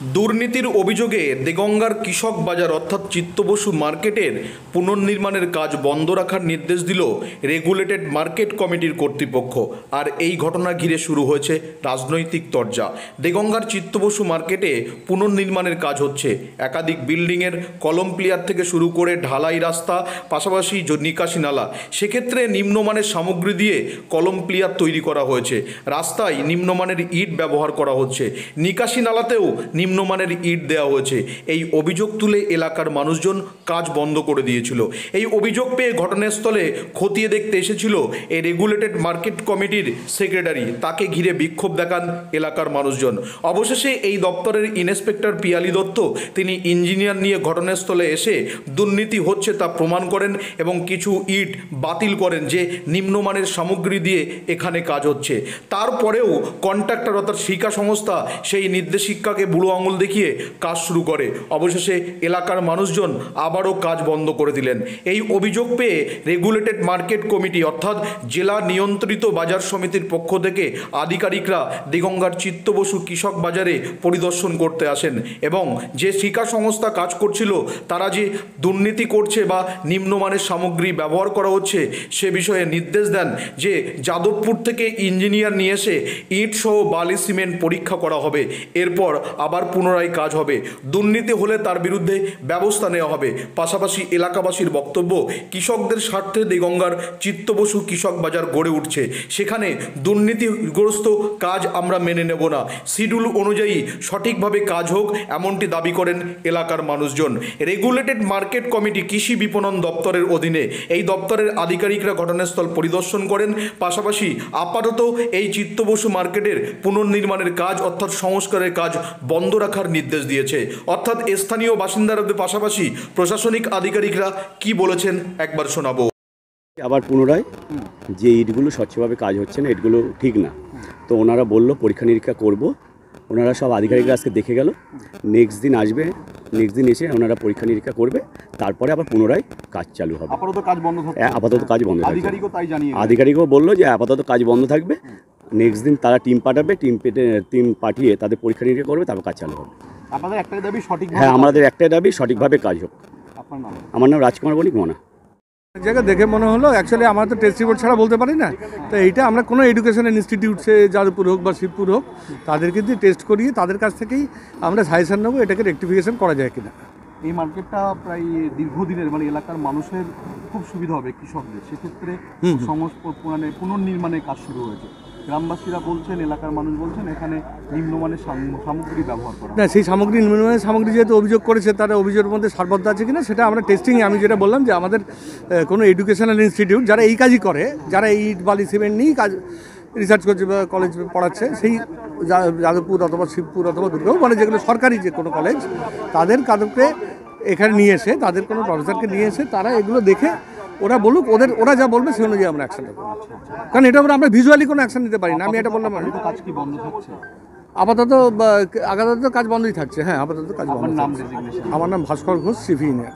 দুর্নীতির অভিযোগে দেগঙ্গার কৃষক বাজার অর্থাৎ চিত্তবসু মার্কেটের পুনর্নির্মাণের কাজ বন্ধ রাখার নির্দেশ দিল রেগুলেটেড মার্কেট কমিটির কর্তৃপক্ষ। আর এই ঘটনা ঘিরে শুরু হয়েছে রাজনৈতিক তরজা। দেগঙ্গার চিত্তবসু মার্কেটে পুনর্নির্মাণের কাজ হচ্ছে। একাধিক বিল্ডিংয়ের কলম প্লেয়ার থেকে শুরু করে ঢালাই রাস্তা, পাশাপাশি নিকাশি নালা, সেক্ষেত্রে নিম্নমানের সামগ্রী দিয়ে কলম প্লেয়ার তৈরি করা হয়েছে। রাস্তায় নিম্নমানের ইট ব্যবহার করা হচ্ছে, নিকাশি নালাতেও নিম্নমানের ইট দেওয়া হয়েছে। এই অভিযোগ তুলে এলাকার মানুষজন কাজ বন্ধ করে দিয়েছিল। এই অভিযোগ পেয়ে ঘটনাস্থলে খতিয়ে দেখতে এসেছিল এই রেগুলেটেড মার্কেট কমিটির সেক্রেটারি। তাকে ঘিরে বিক্ষোভ দেখান এলাকার মানুষজন। অবশেষে এই দপ্তরের ইন্সপেক্টর পিয়ালি দত্ত তিনি ইঞ্জিনিয়ার নিয়ে ঘটনাস্থলে এসে দুর্নীতি হচ্ছে তা প্রমাণ করেন এবং কিছু ইট বাতিল করেন যে নিম্নমানের সামগ্রী দিয়ে এখানে কাজ হচ্ছে। তারপরেও কন্ট্রাক্টর অর্থাৎ শিকা সংস্থা সেই নির্দেশিকাকে বুড়ো আঙুল দেখিয়ে কাজ শুরু করে। অবশেষে এলাকার মানুষজন আবারও কাজ বন্ধ করে দিলেন। এই অভিযোগ পেয়ে রেগুলেটেড মার্কেট কমিটি অর্থাৎ জেলা নিয়ন্ত্রিত বাজার সমিতির পক্ষ থেকে আধিকারিকরা দেগঙ্গার চিত্তবসু কৃষক বাজারে পরিদর্শন করতে আসেন এবং যে শিকা সংস্থা কাজ করছিল তারা যে দুর্নীতি করছে বা নিম্নমানের সামগ্রী ব্যবহার করা হচ্ছে সে বিষয়ে নির্দেশ দেন যে যাদবপুর থেকে ইঞ্জিনিয়ার নিয়ে এসে ইট সহ বালি সিমেন্ট পরীক্ষা করা হবে। এরপর আবার পুনরায় কাজ হবে। দুর্নীতি হলে তার বিরুদ্ধে ব্যবস্থা নেওয়া হবে। পাশাপাশি এলাকাবাসীর বক্তব্য, কৃষকদের স্বার্থে দেগঙ্গার চিত্তবসু কৃষক বাজার গড়ে উঠছে, সেখানে দুর্নীতিগ্রস্ত কাজ আমরা মেনে নেব না। শিডিউল অনুযায়ী সঠিকভাবে কাজ হোক এমনটি দাবি করেন এলাকার মানুষজন। রেগুলেটেড মার্কেট কমিটি কৃষি বিপণন দপ্তরের অধীনে এই দপ্তরের আধিকারিকরা ঘটনাস্থল পরিদর্শন করেন। পাশাপাশি আপাতত এই চিত্তবসু মার্কেটের পুনর্নির্মাণের কাজ অর্থাৎ সংস্কারের কাজ বন্ধ রাখার নির্দেশ দিয়েছে। অর্থাৎ স্থানীয় বাসিন্দাদের পাশাপাশি প্রশাসনিক আধিকারিকরা কি বলেছেন একবার শোনাবো। আবার পুনরায় যে ইটগুলো স্বচ্ছভাবে কাজ হচ্ছে না, ইটগুলো ঠিক না, তো ওনারা বলল পরীক্ষা নিরীক্ষা করব। ওনারা সব আধিকারিকরা আজকে দেখে গেল, নেক্সট দিন আসবে, নেক্সট দিন এসে ওনারা পরীক্ষা নিরীক্ষা করবে, তারপরে আবার পুনরায় কাজ চালু হবে। আপাতত কাজ বন্ধ থাকবে। আপাতত কাজ বন্ধ থাকবে। আধিকারিকও বললো যে আপাতত কাজ বন্ধ থাকবে, নেক্সট দিন তারা টিম পাঠাবে, টিম পাঠিয়ে তাদের পরীক্ষা নিরীক্ষা করবে, তারপর কাজ চালু হবে। আপনাদের একটাই দাবি সঠিক? হ্যাঁ, আমাদের একটাই দাবি সঠিকভাবে কাজ হোক। আপনার নাম? আমার নাম রাজকুমার বণিক মোনা। জায়গা দেখে মনে হলো অ্যাকচুয়ালি আমরা তো টেস্ট রিপোর্ট ছাড়া বলতে পারি না, তো এইটা আমরা কোনো এডুকেশনাল ইনস্টিটিউটসে যাদবপুর হোক বা শিবপুর হোক তাদেরকে দিয়ে টেস্ট করিয়ে তাদের কাছ থেকেই আমরা সাজেশন নেবো এটাকে রেকটিফিকেশন করা যায় কিনা। এই মার্কেটটা প্রায় দীর্ঘদিনের, মানে এলাকার মানুষের খুব সুবিধা হবে কৃষকদের, সেক্ষেত্রে সমস্ত পুনর্নির্মাণের কাজ শুরু হয়েছে। গ্রামবাসীরা বলছেন, এলাকার মানুষ বলছেন এখানে নিম্নমানের সামগ্রী ব্যবহার করা না, সেই সামগ্রী নিম্নমানের সামগ্রী যেহেতু অভিযোগ করেছে তারা অভিযোগের মধ্যে সারবদ্ধ আছে কিনা সেটা আমরা টেস্টিং, আমি যেটা বললাম যে আমাদের কোনো এডুকেশনাল ইনস্টিটিউট যারা এই কাজই করে, যারা ইট বালি সিমেন্ট নিয়েই কাজ রিসার্চ করছে বা কলেজ পড়াচ্ছে, সেই যাদবপুর অথবা শিবপুর অথবা দুর্গাপুর মানে যেগুলো সরকারি যে কোনো কলেজ, তাদেরকে এখানে নিয়ে এসে তাদের কোনো প্রফেসরকে নিয়ে এসে তারা এগুলো দেখে ওরা বলুক, ওরা যা বলবে সেই অনুযায়ী আমরা অ্যাকশন নেব। কারণ এটার উপর আমরা ভিজুয়ালি কোনো অ্যাকশন নিতে পারি না। আমি এটা বললাম কাজ কি বন্ধ থাকছে? আপাতত কাজ বন্ধই থাকছে। হ্যাঁ, আপাতত কাজ বন্ধ। আমার নাম? আমার নাম ভাস্কর ঘোষ, সিভি ইঞ্জিনিয়ার।